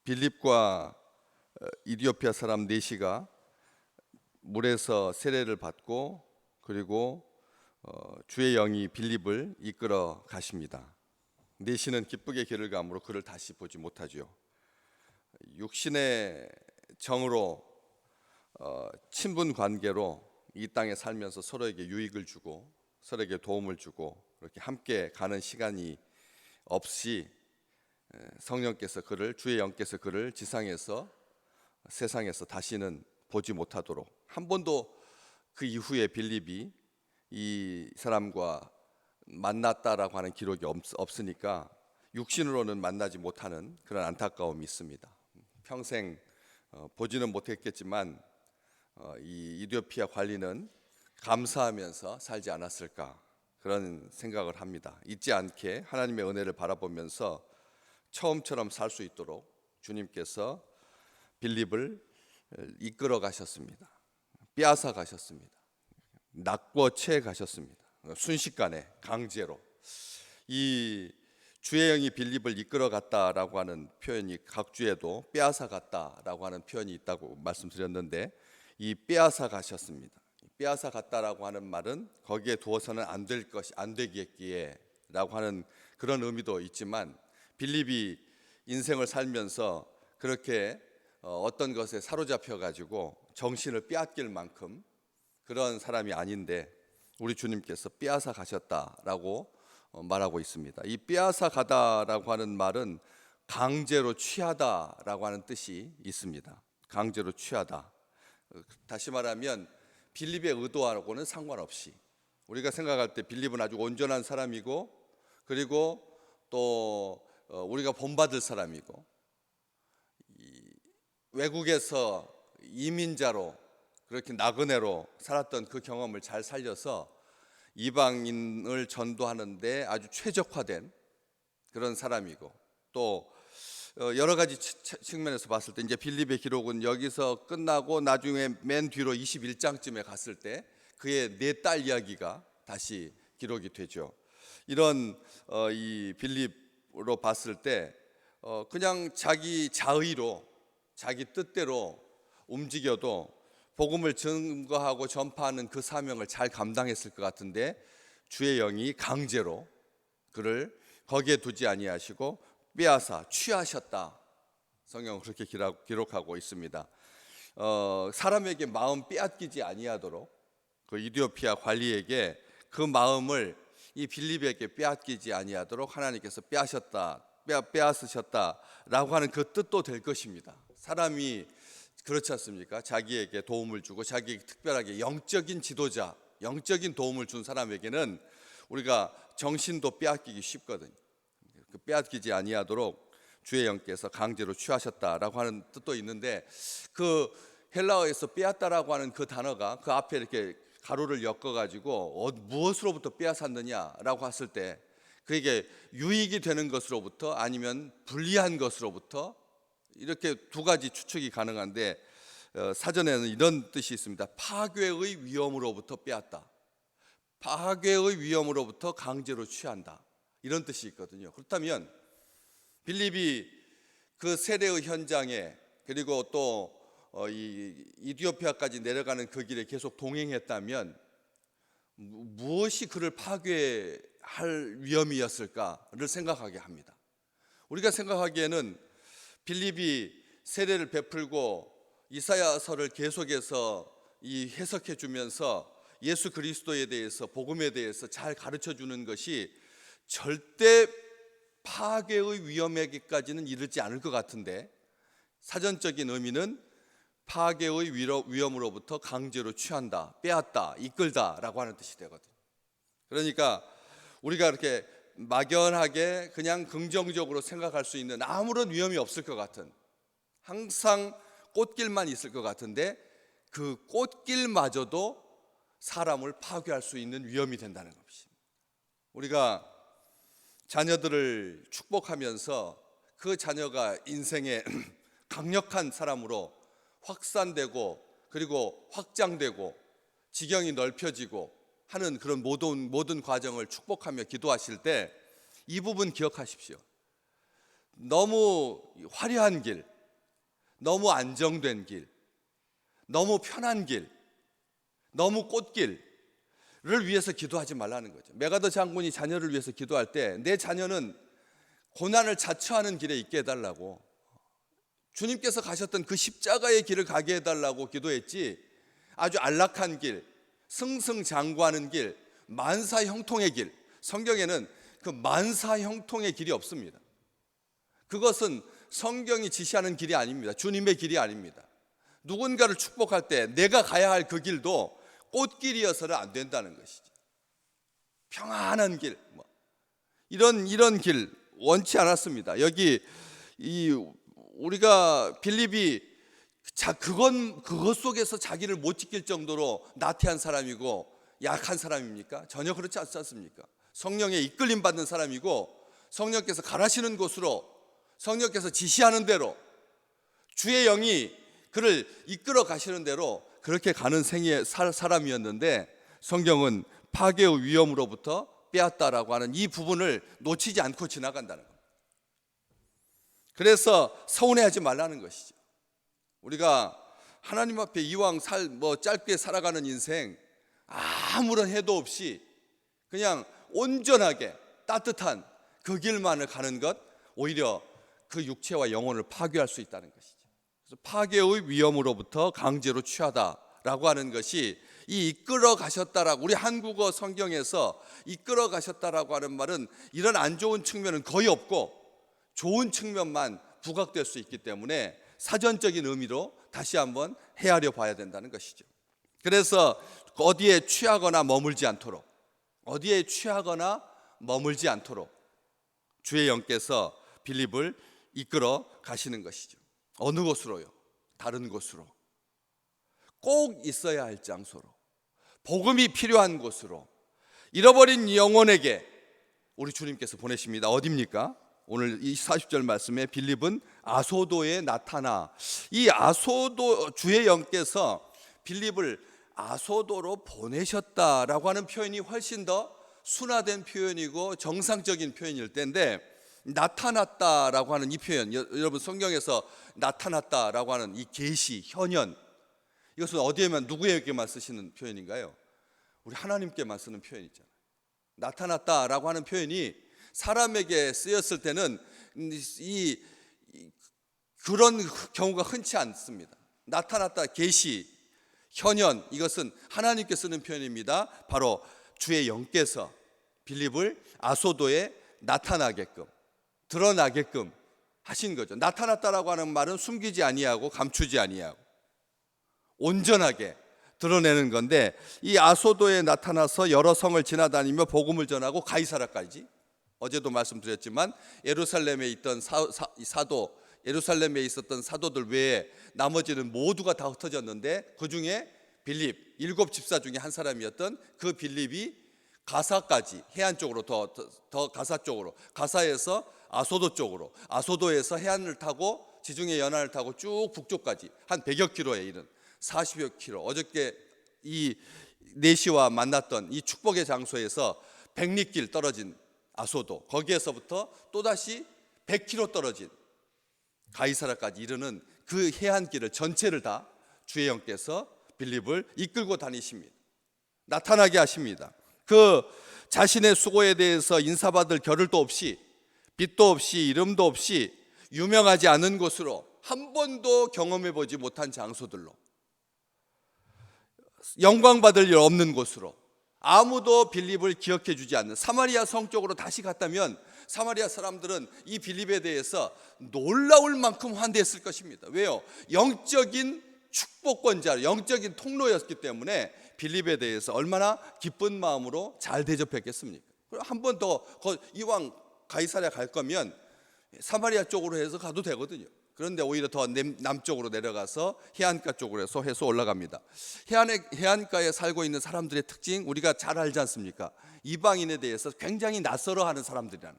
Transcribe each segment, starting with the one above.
빌립과 이디오피아 사람 넷이가 물에서 세례를 받고 그리고 주의 영이 빌립을 이끌어 가십니다. 넷이는 기쁘게 길을 가므로 그를 다시 보지 못하죠. 육신의 정으로 친분 관계로 이 땅에 살면서 서로에게 유익을 주고 서로에게 도움을 주고 그렇게 함께 가는 시간이 없이 성령께서 그를, 주의 영께서 그를 지상에서 세상에서 다시는 보지 못하도록, 한 번도 그 이후에 빌립이 이 사람과 만났다라고 하는 기록이 없으니까 육신으로는 만나지 못하는 그런 안타까움이 있습니다. 평생 보지는 못했겠지만 이 이디오피아 관리는 감사하면서 살지 않았을까, 그런 생각을 합니다. 잊지 않게 하나님의 은혜를 바라보면서 처음처럼 살 수 있도록 주님께서 빌립을 이끌어 가셨습니다. 빼앗아 가셨습니다. 낚고 채 가셨습니다. 순식간에 강제로. 이 주의 영이 빌립을 이끌어 갔다라고 하는 표현이 각주에도 빼앗아 갔다라고 하는 표현이 있다고 말씀드렸는데, 이 빼앗아 가셨습니다. 빼앗아 갔다라고 하는 말은 거기에 두어서는 안 될 것이 안 되겠기에라고 하는 그런 의미도 있지만, 빌립이 인생을 살면서 그렇게 어떤 것에 사로잡혀 가지고 정신을 빼앗길 만큼 그런 사람이 아닌데 우리 주님께서 빼앗아 가셨다라고 말하고 있습니다. 이 빼앗아 가다라고 하는 말은 강제로 취하다라고 하는 뜻이 있습니다. 강제로 취하다. 다시 말하면 빌립의 의도하고는 상관없이, 우리가 생각할 때 빌립은 아주 온전한 사람이고 그리고 또 우리가 본받을 사람이고 외국에서 이민자로 그렇게 나그네로 살았던 그 경험을 잘 살려서 이방인을 전도하는데 아주 최적화된 그런 사람이고, 또 여러 가지 측면에서 봤을 때 이제 빌립의 기록은 여기서 끝나고 나중에 맨 뒤로 21장쯤에 갔을 때 그의 네 딸 이야기가 다시 기록이 되죠. 이런 이 빌립으로 봤을 때 그냥 자기 자의로 자기 뜻대로 움직여도 복음을 증거하고 전파하는 그 사명을 잘 감당했을 것 같은데, 주의 영이 강제로 그를 거기에 두지 아니하시고 빼앗아 취하셨다. 성경은 그렇게 기록하고 있습니다. 사람에게 마음 빼앗기지 아니하도록 그 이디오피아 관리에게 그 마음을 이 빌립에게 빼앗기지 아니하도록 하나님께서 빼앗으셨다라고 하는 그 뜻도 될 것입니다. 사람이 그렇지 않습니까? 자기에게 도움을 주고 자기에게 특별하게 영적인 지도자, 영적인 도움을 준 사람에게는 우리가 정신도 빼앗기기 쉽거든요. 빼앗기지 아니하도록 주의 영께서 강제로 취하셨다라고 하는 뜻도 있는데, 그 헬라어에서 빼앗다라고 하는 그 단어가 그 앞에 이렇게 가로를 엮어가지고 무엇으로부터 빼앗았느냐라고 했을 때 그에게 유익이 되는 것으로부터 아니면 불리한 것으로부터, 이렇게 두 가지 추측이 가능한데 사전에는 이런 뜻이 있습니다. 파괴의 위험으로부터 빼앗다, 파괴의 위험으로부터 강제로 취한다, 이런 뜻이 있거든요. 그렇다면 빌립이 그 세례의 현장에 그리고 또 이디오피아까지 내려가는 그 길에 계속 동행했다면 무엇이 그를 파괴할 위험이었을까를 생각하게 합니다. 우리가 생각하기에는 빌립이 세례를 베풀고 이사야서를 계속해서 해석해 주면서 예수 그리스도에 대해서, 복음에 대해서 잘 가르쳐 주는 것이 절대 파괴의 위험에게까지는 이르지 않을 것 같은데, 사전적인 의미는 파괴의 위험으로부터 강제로 취한다, 빼앗다, 이끌다라고 하는 뜻이 되거든요. 그러니까 우리가 이렇게 막연하게 그냥 긍정적으로 생각할 수 있는 아무런 위험이 없을 것 같은, 항상 꽃길만 있을 것 같은데 그 꽃길마저도 사람을 파괴할 수 있는 위험이 된다는 것입니다. 우리가 자녀들을 축복하면서 그 자녀가 인생의 강력한 사람으로 확산되고 그리고 확장되고 지경이 넓혀지고 하는 그런 모든 과정을 축복하며 기도하실 때 이 부분 기억하십시오. 너무 화려한 길, 너무 안정된 길, 너무 편한 길, 너무 꽃길을 위해서 기도하지 말라는 거죠. 메가더 장군이 자녀를 위해서 기도할 때 내 자녀는 고난을 자처하는 길에 있게 해달라고, 주님께서 가셨던 그 십자가의 길을 가게 해달라고 기도했지, 아주 안락한 길, 승승장구하는 길, 만사형통의 길, 성경에는 그 만사형통의 길이 없습니다. 그것은 성경이 지시하는 길이 아닙니다. 주님의 길이 아닙니다. 누군가를 축복할 때 내가 가야 할 그 길도 꽃길이어서는 안 된다는 것이죠. 평안한 길, 이런 길 원치 않았습니다. 여기 우리가 빌립이 그것 속에서 자기를 못 지킬 정도로 나태한 사람이고 약한 사람입니까? 전혀 그렇지 않습니까? 성령에 이끌림 받는 사람이고, 성령께서 가라시는 곳으로, 성령께서 지시하는 대로, 주의 영이 그를 이끌어 가시는 대로 그렇게 가는 생의 사람이었는데, 성경은 파괴의 위험으로부터 빼앗다라고 하는 이 부분을 놓치지 않고 지나간다는 겁니다. 그래서 서운해하지 말라는 것이죠. 우리가 하나님 앞에 이왕 짧게 살아가는 인생, 아무런 해도 없이 그냥 온전하게 따뜻한 그 길만을 가는 것, 오히려 그 육체와 영혼을 파괴할 수 있다는 것이죠. 그래서 파괴의 위험으로부터 강제로 취하다라고 하는 것이, 이 이끌어 가셨다라고, 우리 한국어 성경에서 이끌어 가셨다라고 하는 말은 이런 안 좋은 측면은 거의 없고 좋은 측면만 부각될 수 있기 때문에 사전적인 의미로 다시 한번 헤아려 봐야 된다는 것이죠. 그래서 어디에 취하거나 머물지 않도록, 주의 영께서 빌립을 이끌어 가시는 것이죠. 어느 곳으로요? 다른 곳으로, 꼭 있어야 할 장소로, 복음이 필요한 곳으로, 잃어버린 영혼에게 우리 주님께서 보내십니다. 어디입니까? 오늘 이 40절 말씀에 빌립은 아소도에 나타나, 이 아소도, 주의 영께서 빌립을 아소도로 보내셨다라고 하는 표현이 훨씬 더 순화된 표현이고 정상적인 표현일 텐데, 나타났다라고 하는 이 표현, 여러분 성경에서 나타났다라고 하는 이 계시, 현현, 이것은 어디에만, 누구에게만 쓰시는 표현인가요? 우리 하나님께만 쓰는 표현이잖아요. 나타났다라고 하는 표현이 사람에게 쓰였을 때는 그런 경우가 흔치 않습니다. 나타났다, 계시, 현현, 이것은 하나님께 쓰는 표현입니다. 바로 주의 영께서 빌립을 아소도에 나타나게끔, 드러나게끔 하신 거죠. 나타났다라고 하는 말은 숨기지 아니하고 감추지 아니하고 온전하게 드러내는 건데, 이 아소도에 나타나서 여러 성을 지나다니며 복음을 전하고 가이사라까지, 어제도 말씀드렸지만 예루살렘에 있던 사도, 예루살렘에 있었던 사도들 외에 나머지는 모두가 다 흩어졌는데, 그 중에 빌립, 7 집사 중에 한 사람이었던 그 빌립이 가사까지, 해안 쪽으로, 더 가사 쪽으로, 가사에서 아소도 쪽으로, 아소도에서 해안을 타고 지중해 연안을 타고 쭉 북쪽까지 한 100여 킬로에 이른, 40여 킬로, 어저께 이 내시와 만났던 이 축복의 장소에서 100리길 떨어진 아소도, 거기에서부터 또다시 100킬로 떨어진 가이사라까지 이르는 그 해안길을 전체를 다 주의 영께서 빌립을 이끌고 다니십니다. 나타나게 하십니다. 그 자신의 수고에 대해서 인사받을 겨를도 없이, 빛도 없이, 이름도 없이, 유명하지 않은 곳으로, 한 번도 경험해 보지 못한 장소들로, 영광받을 일 없는 곳으로, 아무도 빌립을 기억해 주지 않는 사마리아 성 쪽으로 다시 갔다면 사마리아 사람들은 이 빌립에 대해서 놀라울 만큼 환대했을 것입니다. 왜요? 영적인 축복권자, 영적인 통로였기 때문에 빌립에 대해서 얼마나 기쁜 마음으로 잘 대접했겠습니까? 한 번 더, 이왕 가이사랴 갈 거면 사마리아 쪽으로 해서 가도 되거든요. 그런데 오히려 더 남쪽으로 내려가서 해안가 쪽으로 해서 올라갑니다. 해안가에 살고 있는 사람들의 특징 우리가 잘 알지 않습니까? 이방인에 대해서 굉장히 낯설어하는 사람들이라는,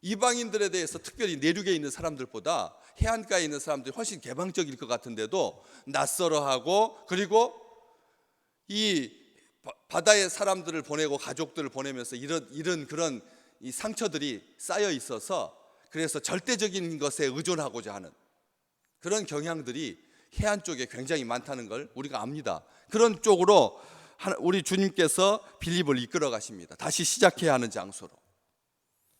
이방인들에 대해서 특별히 내륙에 있는 사람들보다 해안가에 있는 사람들이 훨씬 개방적일 것 같은데도 낯설어하고, 그리고 이 바다에 사람들을 보내고 가족들을 보내면서 이런 그런 이 상처들이 쌓여 있어서, 그래서 절대적인 것에 의존하고자 하는, 그런 경향들이 해안 쪽에 굉장히 많다는 걸 우리가 압니다. 그런 쪽으로 우리 주님께서 빌립을 이끌어 가십니다. 다시 시작해야 하는 장소로.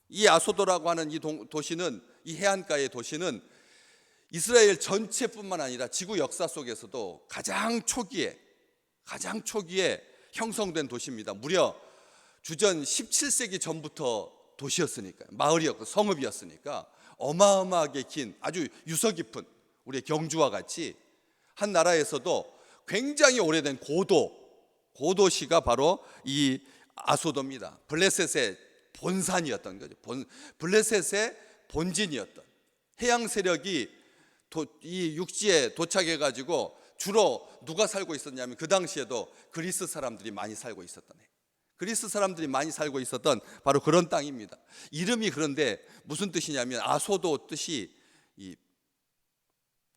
이 아소도라고 하는 이 도시는, 이 해안가의 도시는 이스라엘 전체뿐만 아니라 지구 역사 속에서도 가장 초기에 형성된 도시입니다. 무려 주전 17세기 전부터 도시였으니까, 마을이었고 성읍이었으니까 어마어마하게 긴, 아주 유서 깊은, 우리의 경주와 같이 한 나라에서도 굉장히 오래된 고도시가 바로 이 아소도입니다. 블레셋의 본산이었던 거죠. 블레셋의 본진이었던, 해양 세력이 이 육지에 도착해 가지고 주로 누가 살고 있었냐면 그 당시에도 그리스 사람들이 많이 살고 있었던 바로 그런 땅입니다. 이름이 그런데 무슨 뜻이냐면 아소도 뜻이 이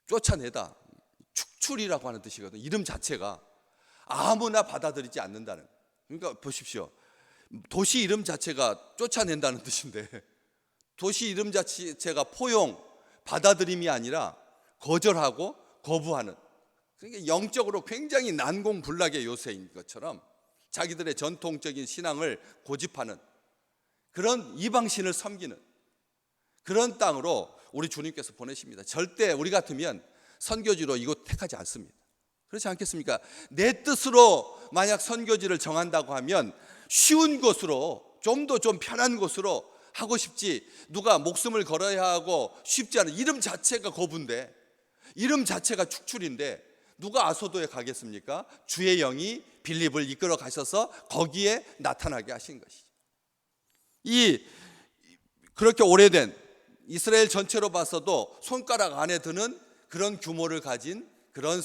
쫓아내다, 축출이라고 하는 뜻이거든요. 이름 자체가 아무나 받아들이지 않는다는. 그러니까 보십시오. 도시 이름 자체가 쫓아낸다는 뜻인데, 도시 이름 자체가 포용, 받아들임이 아니라 거절하고 거부하는, 그러니까 영적으로 굉장히 난공불락의 요새인 것처럼 자기들의 전통적인 신앙을 고집하는 그런 이방신을 섬기는 그런 땅으로 우리 주님께서 보내십니다. 절대 우리 같으면 선교지로 이곳 택하지 않습니다. 그렇지 않겠습니까? 내 뜻으로 만약 선교지를 정한다고 하면 쉬운 곳으로, 좀 편한 곳으로 하고 싶지, 누가 목숨을 걸어야 하고 쉽지 않은, 이름 자체가 거부인데, 이름 자체가 축출인데 누가 아소도에 가겠습니까? 주의 영이 빌립을 이끌어 가셔서 거기에 나타나게 하신 것이죠. 그렇게 오래된, 이스라엘 전체로 봐서도 손가락 안에 드는 그런 규모를 가진 그런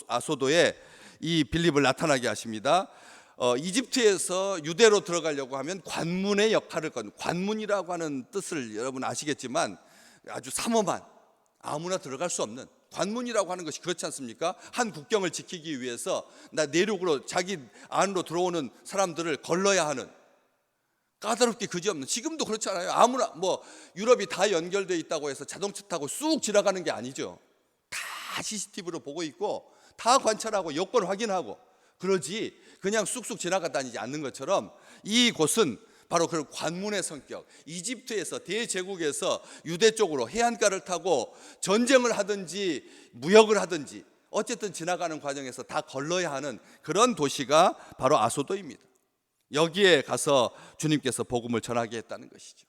아소도에 이 빌립을 나타나게 하십니다. 이집트에서 유대로 들어가려고 하면 관문의 역할을 거는, 관문이라고 하는 뜻을 여러분 아시겠지만 아주 삼엄한, 아무나 들어갈 수 없는 관문이라고 하는 것이 그렇지 않습니까? 한 국경을 지키기 위해서 내륙으로 자기 안으로 들어오는 사람들을 걸러야 하는, 까다롭게 그지없는, 지금도 그렇잖아요. 아무나 유럽이 다 연결되어 있다고 해서 자동차 타고 쑥 지나가는 게 아니죠. 다 CCTV로 보고 있고 다 관찰하고 여권 확인하고 그러지 그냥 쑥쑥 지나가다니지 않는 것처럼 이곳은 바로 그런 관문의 성격, 이집트에서 대제국에서 유대 쪽으로 해안가를 타고 전쟁을 하든지 무역을 하든지 어쨌든 지나가는 과정에서 다 걸러야 하는 그런 도시가 바로 아소도입니다. 여기에 가서 주님께서 복음을 전하게 했다는 것이죠.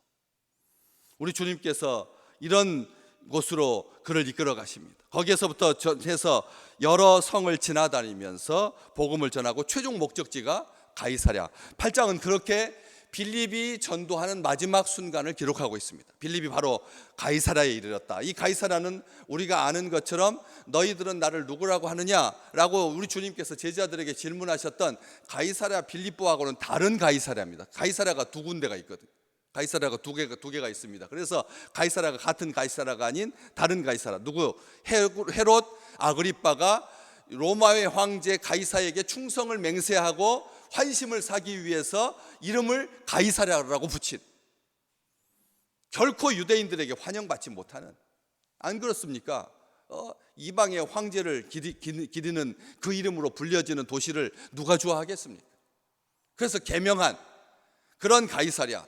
우리 주님께서 이런 곳으로 그를 이끌어 가십니다. 거기에서부터 해서 여러 성을 지나다니면서 복음을 전하고 최종 목적지가 가이사랴. 8장은 그렇게 빌립이 전도하는 마지막 순간을 기록하고 있습니다. 빌립이 바로 가이사랴에 이르렀다. 이 가이사랴는 우리가 아는 것처럼 너희들은 나를 누구라고 하느냐라고 우리 주님께서 제자들에게 질문하셨던 가이사랴 빌립보하고는 다른 가이사랴입니다. 가이사랴가 두 군데가 있거든요. 가이사랴가 두 개가 있습니다. 그래서 가이사랴가 같은 가이사랴가 아닌 다른 가이사랴. 누구? 헤롯 아그리빠가 로마의 황제 가이사에게 충성을 맹세하고 환심을 사기 위해서 이름을 가이사랴라고 붙인, 결코 유대인들에게 환영받지 못하는, 안 그렇습니까? 이방의 황제를 기리는 그 이름으로 불려지는 도시를 누가 좋아하겠습니까? 그래서 개명한 그런 가이사랴.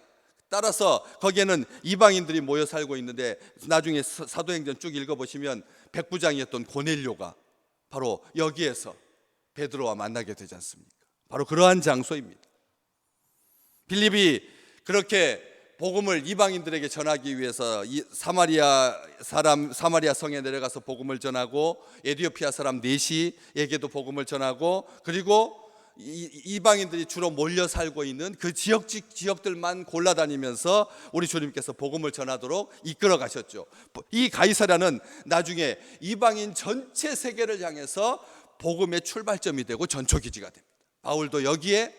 따라서 거기에는 이방인들이 모여 살고 있는데 나중에 사도행전 쭉 읽어보시면 백부장이었던 고넬료가 바로 여기에서 베드로와 만나게 되지 않습니까? 바로 그러한 장소입니다. 빌립이 그렇게 복음을 이방인들에게 전하기 위해서 사마리아 성에 내려가서 복음을 전하고 에티오피아 사람 넷이에게도 복음을 전하고, 그리고 이방인들이 주로 몰려 살고 있는 그 지역들만 골라다니면서 우리 주님께서 복음을 전하도록 이끌어 가셨죠. 이 가이사랴는 나중에 이방인 전체 세계를 향해서 복음의 출발점이 되고 전초기지가 됩니다. 바울도 여기에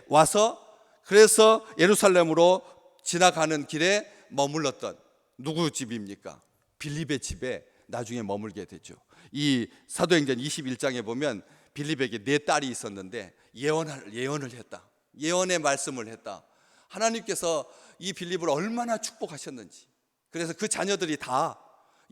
와서 그래서 예루살렘으로 지나가는 길에 머물렀던, 누구 집입니까? 빌립의 집에 나중에 머물게 되죠. 이 사도행전 21장에 보면 빌립에게 네 딸이 있었는데 예언을 했다. 예언의 말씀을 했다. 하나님께서 이 빌립을 얼마나 축복하셨는지. 그래서 그 자녀들이 다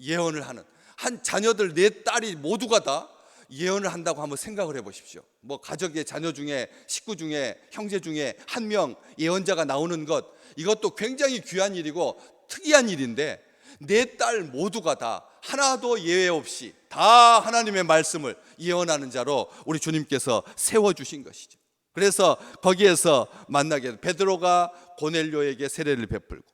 예언을 하는, 한 자녀들 내 딸이 모두가 다 예언을 한다고 한번 생각을 해보십시오. 뭐 가족의 자녀 중에, 식구 중에, 형제 중에 한 명 예언자가 나오는 것, 이것도 굉장히 귀한 일이고 특이한 일인데, 내 딸 모두가 다 하나도 예외 없이 다 하나님의 말씀을 예언하는 자로 우리 주님께서 세워주신 것이죠. 그래서 거기에서 만나게 베드로가 고넬료에게 세례를 베풀고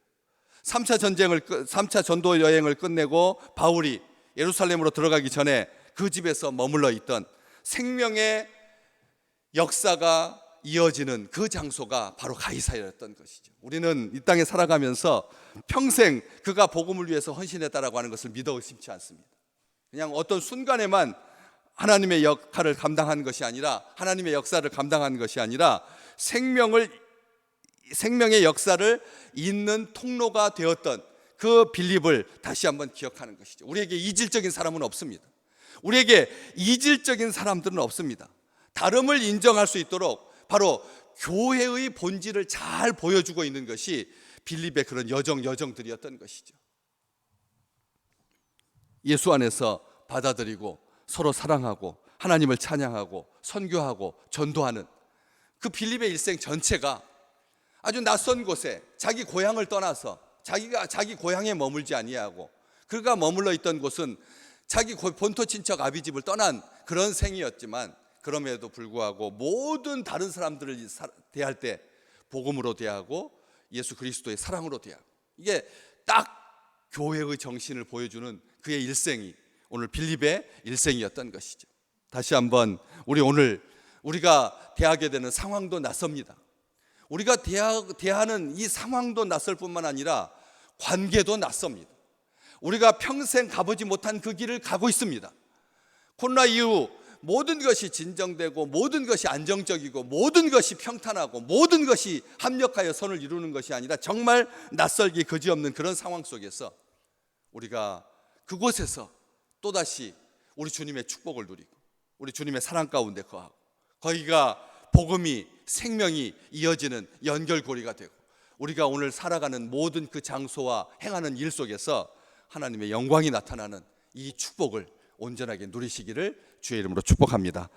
3차 전도 여행을 끝내고 바울이 예루살렘으로 들어가기 전에 그 집에서 머물러 있던 생명의 역사가 이어지는 그 장소가 바로 가이사랴였던 것이죠. 우리는 이 땅에 살아가면서 평생 그가 복음을 위해서 헌신했다라고 하는 것을 믿어 의심치 않습니다. 그냥 어떤 순간에만 하나님의 역할을 감당한 것이 아니라, 하나님의 역사를 감당한 것이 아니라 생명의 역사를 잇는 통로가 되었던 그 빌립을 다시 한번 기억하는 것이죠. 우리에게 이질적인 사람은 없습니다. 우리에게 이질적인 사람들은 없습니다. 다름을 인정할 수 있도록 바로 교회의 본질을 잘 보여주고 있는 것이 빌립의 그런 여정들이었던 것이죠. 예수 안에서 받아들이고 서로 사랑하고 하나님을 찬양하고 선교하고 전도하는 그 빌립의 일생 전체가 아주 낯선 곳에 자기 고향을 떠나서 자기 고향에 머물지 아니하고, 그가 머물러 있던 곳은 자기 본토 친척 아비집을 떠난 그런 생이었지만, 그럼에도 불구하고 모든 다른 사람들을 대할 때 복음으로 대하고 예수 그리스도의 사랑으로 대하고, 이게 딱 교회의 정신을 보여주는 그의 일생이 오늘 빌립의 일생이었던 것이죠. 다시 한번 우리가 대하게 되는 상황도 낯섭니다. 우리가 대하는 이 상황도 낯설 뿐만 아니라 관계도 낯섭니다. 우리가 평생 가보지 못한 그 길을 가고 있습니다. 코로나 이후 모든 것이 진정되고 모든 것이 안정적이고 모든 것이 평탄하고 모든 것이 합력하여 선을 이루는 것이 아니라 정말 낯설기 그지없는 그런 상황 속에서 우리가 그곳에서 또다시 우리 주님의 축복을 누리고 우리 주님의 사랑 가운데 거하고, 거기가 복음이, 생명이 이어지는 연결고리가 되고, 우리가 오늘 살아가는 모든 그 장소와 행하는 일 속에서 하나님의 영광이 나타나는 이 축복을 온전하게 누리시기를 주의 이름으로 축복합니다.